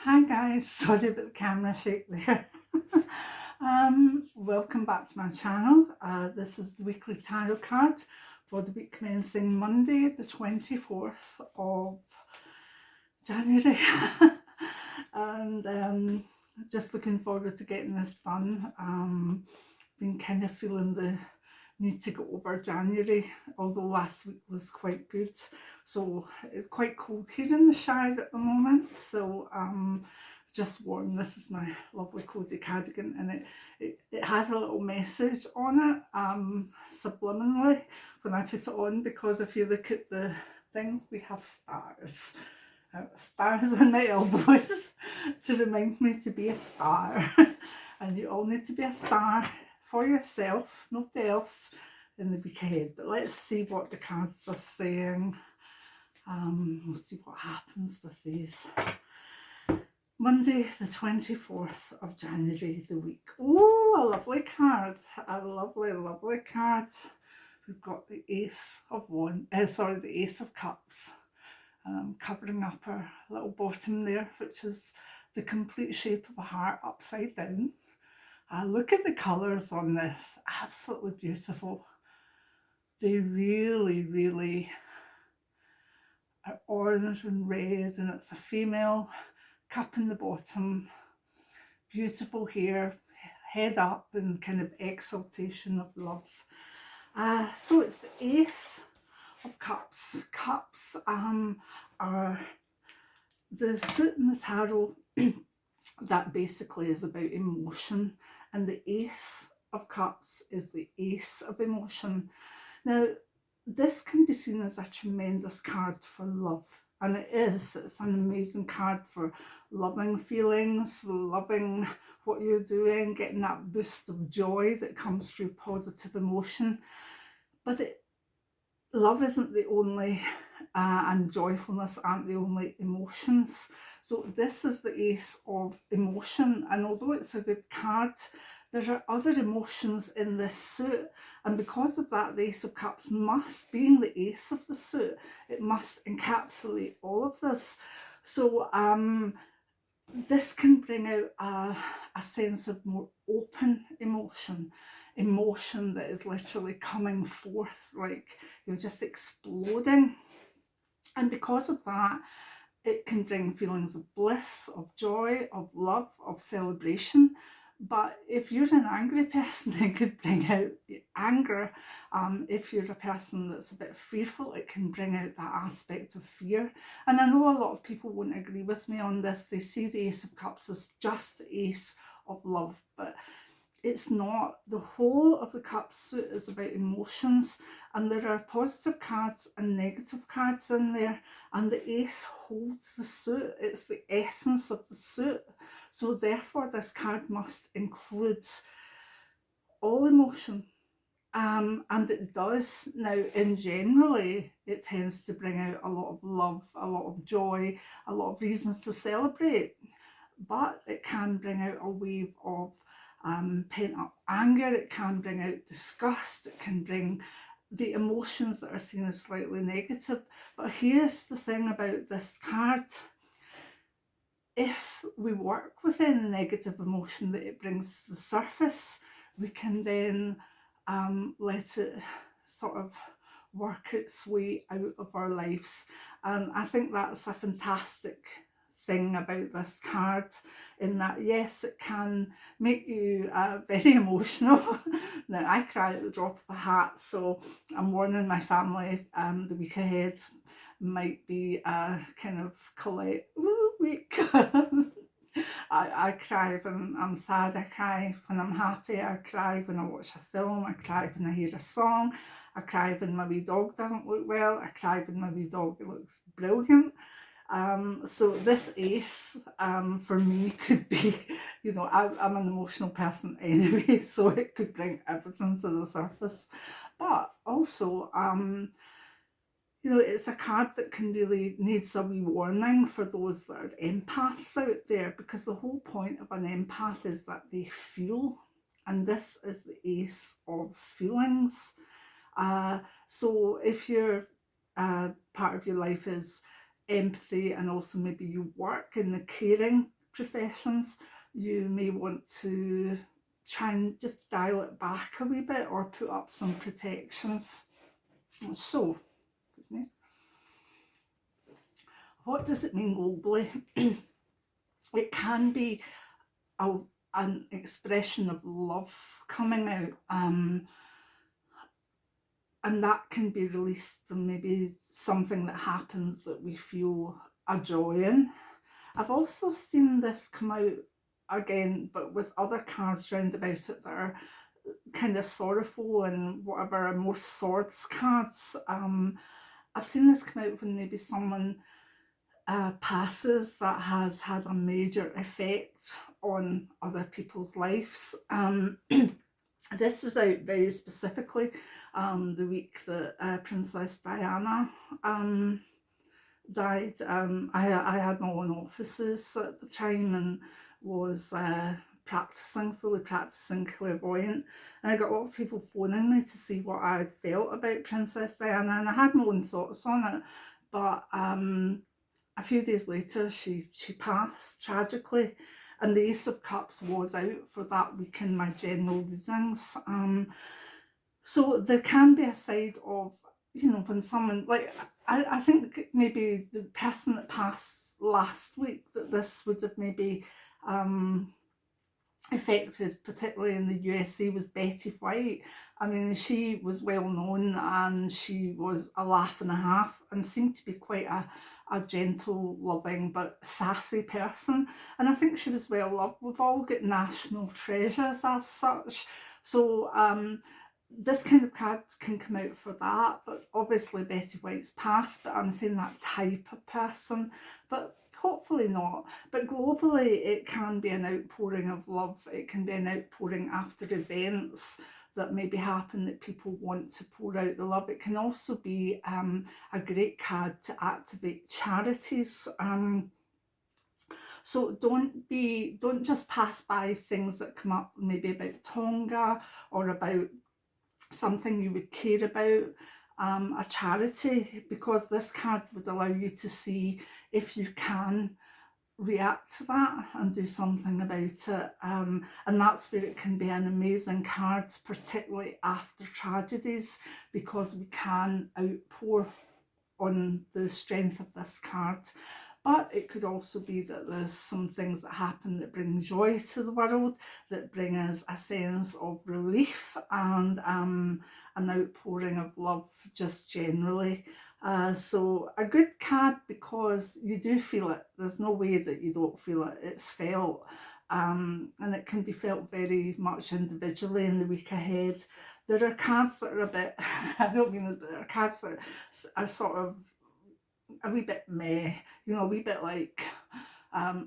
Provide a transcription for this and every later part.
Hi guys, sorry about the camera shake there. Welcome back to my channel. This is the weekly tarot card for the week commencing Monday the 24th of January. And just looking forward to getting this done. Been kind of feeling the need to go over January, although last week was quite good. So it's quite cold here in the Shire at the moment, so just warm. This is my lovely cozy cardigan, and it has a little message on it, subliminally, when I put it on, because if you look at the things, we have stars. Stars on my elbows to remind me to be a star. And you all need to be a star for yourself, nobody else, in the week ahead. But let's see what the cards are saying. We'll see what happens with these. Monday the 24th of January, the week. Oh, a lovely card. A lovely, lovely card. We've got the Ace of the Ace of Cups. Covering up our little bottom there, which is the complete shape of a heart upside down. Look at the colours on this, absolutely beautiful. They really, really are orange and red, and it's a female cup in the bottom, beautiful hair, head up in kind of exaltation of love. So it's the Ace of Cups. Cups are the suit in the tarot that basically is about emotion, and the Ace of Cups is the ace of emotion. Now, this can be seen as a tremendous card for love, and it is. It's an amazing card for loving feelings, loving what you're doing, getting that boost of joy that comes through positive emotion. But love isn't the only, and joyfulness aren't the only emotions. So this is the Ace of Emotion, and although it's a good card, there are other emotions in this suit, and because of that, the Ace of Cups must, being the ace of the suit, it must encapsulate all of this. So this can bring out a sense of more open emotion that is literally coming forth, like you're just exploding. And because of that, it can bring feelings of bliss, of joy, of love, of celebration. But if you're an angry person, it could bring out anger. If you're a person that's a bit fearful, it can bring out that aspect of fear. And I know a lot of people won't agree with me on this. They see the Ace of Cups as just the ace of love, but it's not. The whole of the Cups suit is about emotions, and there are positive cards and negative cards in there, and the ace holds the suit. It's the essence of the suit. So therefore this card must include all emotion. And it does. Now, in generally, it tends to bring out a lot of love, a lot of joy, a lot of reasons to celebrate. But it can bring out a wave of pent up anger, it can bring out disgust, it can bring the emotions that are seen as slightly negative. But here's the thing about this card. If we work within the negative emotion that it brings to the surface, we can then let it sort of work its way out of our lives. And I think that's a fantastic thing about this card, in that yes, it can make you very emotional. Now, I cry at the drop of a hat, so I'm warning my family, the week ahead might be a kind of Colette week. I cry when I'm sad, I cry when I'm happy, I cry when I watch a film, I cry when I hear a song, I cry when my wee dog doesn't look well, I cry when my wee dog looks brilliant. So this ace for me could be, I'm an emotional person anyway, so it could bring everything to the surface. But also, it's a card that can really needs a wee warning for those that are empaths out there, because the whole point of an empath is that they feel, and this is the ace of feelings. So if your part of your life is empathy, and also maybe you work in the caring professions, you may want to try and just dial it back a wee bit or put up some protections. So, what does it mean globally? It can be an expression of love coming out, and that can be released from maybe something that happens that we feel a joy in. I've also seen this come out again, but with other cards round about it that are kind of sorrowful and whatever, and more swords cards. I've seen this come out when maybe someone passes that has had a major effect on other people's lives. This was out very specifically the week that Princess Diana died. I had my own offices at the time and was fully practicing clairvoyant, and I got a lot of people phoning me to see what I felt about Princess Diana, and I had my own thoughts on it, but a few days later she passed tragically, and the Ace of Cups was out for that week in my general readings. So there can be a side of, you know, when someone, like, I think maybe the person that passed last week, that this would have maybe affected, particularly in the USA, was Betty White. I mean, she was well known and she was a laugh and a half and seemed to be quite a gentle, loving but sassy person, and I think she was well loved. We've all got national treasures as such, so this kind of card can come out for that. But obviously Betty White's passed, but I'm saying that type of person, but hopefully not. But globally it can be an outpouring of love. It can be an outpouring after events that maybe happen that people want to pour out the love. It can also be a great card to activate charities. So don't just pass by things that come up maybe about Tonga or about something you would care about, a charity, because this card would allow you to see if you can react to that and do something about it, and that's where it can be an amazing card, particularly after tragedies, because we can outpour on the strength of this card. But it could also be that there's some things that happen that bring joy to the world, that bring us a sense of relief and an outpouring of love just generally. So a good card, because you do feel it. There's no way that you don't feel it. It's felt. And it can be felt very much individually in the week ahead. There are cards that are a bit, I don't mean that, but there are cards that are sort of a wee bit meh, you know, a wee bit like,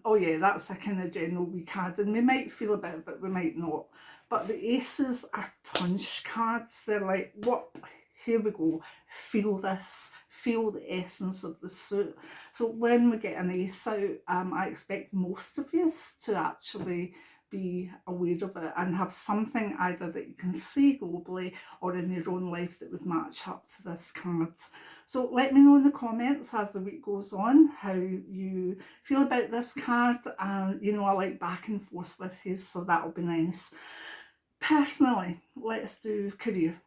oh yeah, that's a kind of general wee card, and we might feel a bit of it, we might not. But the aces are punch cards. They're like, what? Here we go. Feel this. Feel the essence of the suit. So when we get an ace out, I expect most of you to actually be aware of it and have something either that you can see globally or in your own life that would match up to this card. So let me know in the comments as the week goes on how you feel about this card, and you know, I like back and forth with you, so that'll be nice. Personally, let's do career.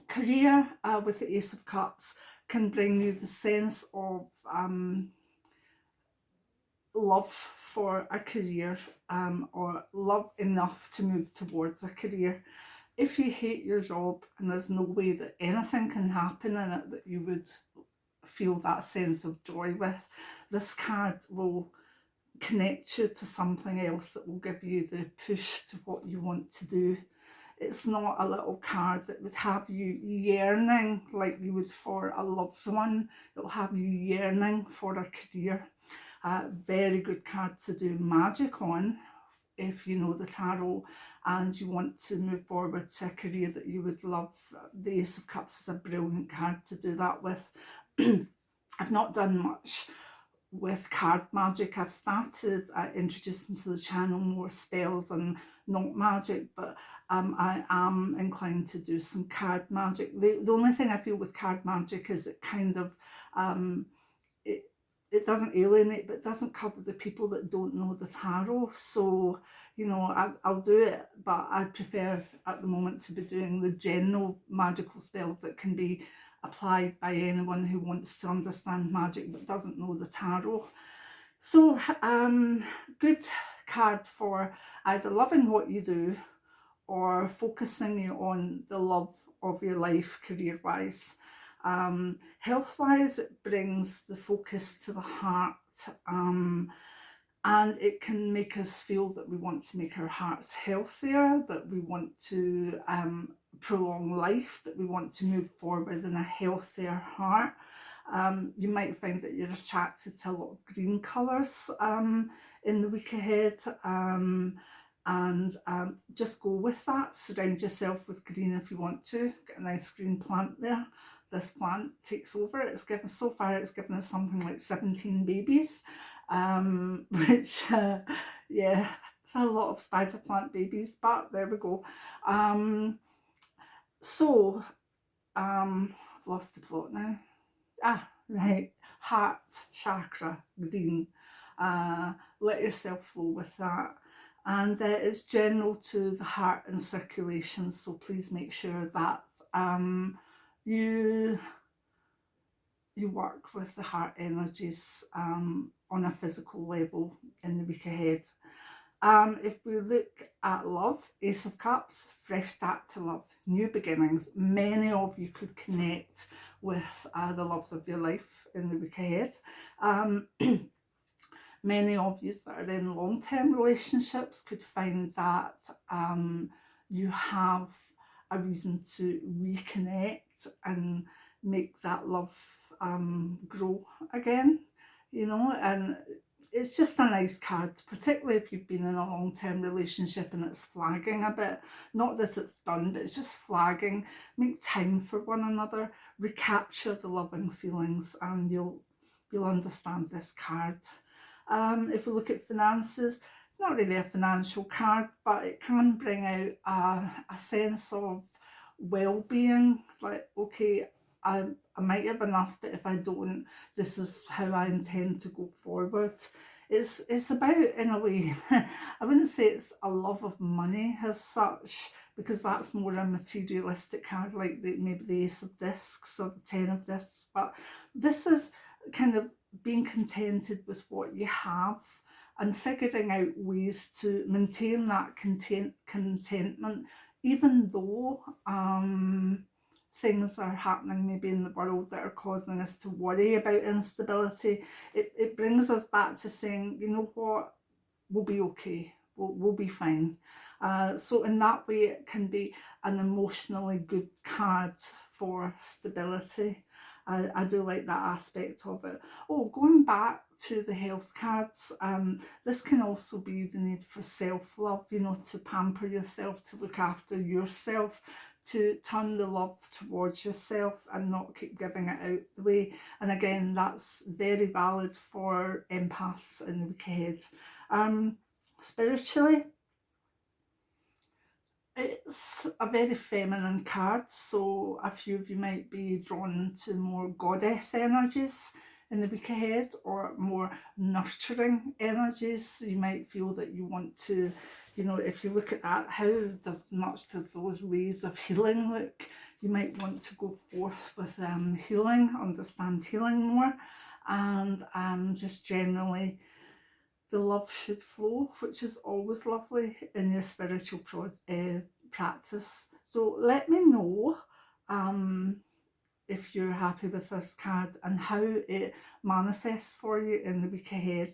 Career with the Ace of Cups can bring you the sense of love for a career, or love enough to move towards a career. If you hate your job and there's no way that anything can happen in it that you would feel that sense of joy with, this card will connect you to something else that will give you the push to what you want to do. It's not a little card that would have you yearning like you would for a loved one. It'll have you yearning for a career. Very good card to do magic on if you know the tarot and you want to move forward to a career that you would love. The Ace of Cups is a brilliant card to do that with. I've not done much with card magic. I've started introducing to the channel more spells and not magic, but I am inclined to do some card magic. The only thing I feel with card magic is it kind of it doesn't alienate, but it doesn't cover the people that don't know the tarot. So, you know, I'll do it, but I prefer at the moment to be doing the general magical spells that can be applied by anyone who wants to understand magic but doesn't know the tarot. So, good card for either loving what you do or focusing on the love of your life career-wise. Health-wise, it brings the focus to the heart, and it can make us feel that we want to make our hearts healthier, that we want to prolong life, that we want to move forward in a healthier heart. You might find that you're attracted to a lot of green colours in the week ahead, and just go with that. Surround yourself with green if you want to. Get a nice green plant there. This plant takes over. It's given, so far it's given us something like 17 babies, which yeah, it's a lot of spider plant babies, but there we go. I've lost the plot now. Right, heart chakra, green. Let yourself flow with that. And it's general to the heart and circulation, so please make sure that you work with the heart energies on a physical level in the week ahead. If we look at love, Ace of Cups, fresh start to love, new beginnings. Many of you could connect with the loves of your life in the week ahead. Many of you that are in long-term relationships could find that you have a reason to reconnect and make that love grow again, you know, and it's just a nice card, particularly if you've been in a long-term relationship and it's flagging a bit. Not that it's done, but it's just flagging. Make time for one another, recapture the loving feelings, and you'll understand this card. If we look at finances, it's not really a financial card, but it can bring out a sense of well-being. Like, okay, I might have enough, but if I don't, this is how I intend to go forward. It's about, in a way, I wouldn't say it's a love of money as such, because that's more a materialistic card, like maybe the Ace of Discs or the Ten of Discs, but this is kind of being contented with what you have and figuring out ways to maintain that contentment, even though things are happening maybe in the world that are causing us to worry about instability. It brings us back to saying, you know what, we'll be okay, we'll be fine. So in that way, it can be an emotionally good card for stability. I do like that aspect of it. Oh, going back to the health cards, this can also be the need for self-love, you know, to pamper yourself, to look after yourself, to turn the love towards yourself and not keep giving it out the way. And again, that's very valid for empaths in the week ahead. Spiritually, it's a very feminine card, so a few of you might be drawn to more goddess energies in the week ahead, or more nurturing energies. You might feel that you want to, you know, if you look at that, how much does those rays of healing look? You might want to go forth with healing, understand healing more, and just generally the love should flow, which is always lovely in your spiritual practice. So let me know if you're happy with this card and how it manifests for you in the week ahead.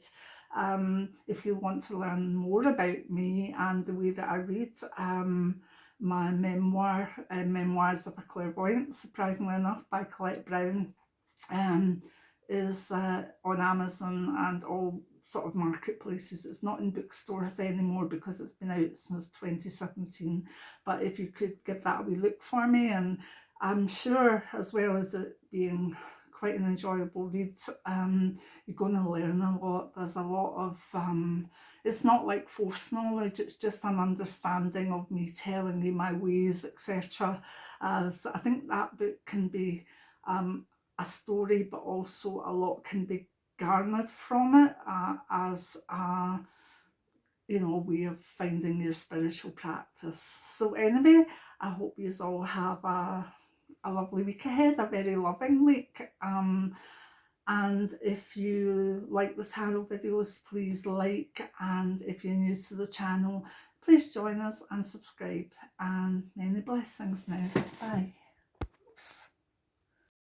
If you want to learn more about me and the way that I read, my memoir, Memoirs of a Clairvoyant, surprisingly enough, by Colette Brown, is on Amazon and all sort of marketplaces. It's not in bookstores anymore because it's been out since 2017, but if you could give that a wee look for me, and I'm sure, as well as it being quite an enjoyable read, you're going to learn a lot. There's a lot of it's not like forced knowledge, it's just an understanding of me telling you my ways, etc. So I think that book can be a story, but also a lot can be garnered from it as a, you know, way of finding your spiritual practice. So anyway, I hope you all have a lovely week ahead, a very loving week. And if you like the tarot videos, please like, and if you're new to the channel, please join us and subscribe, and many blessings now. Bye. Oops.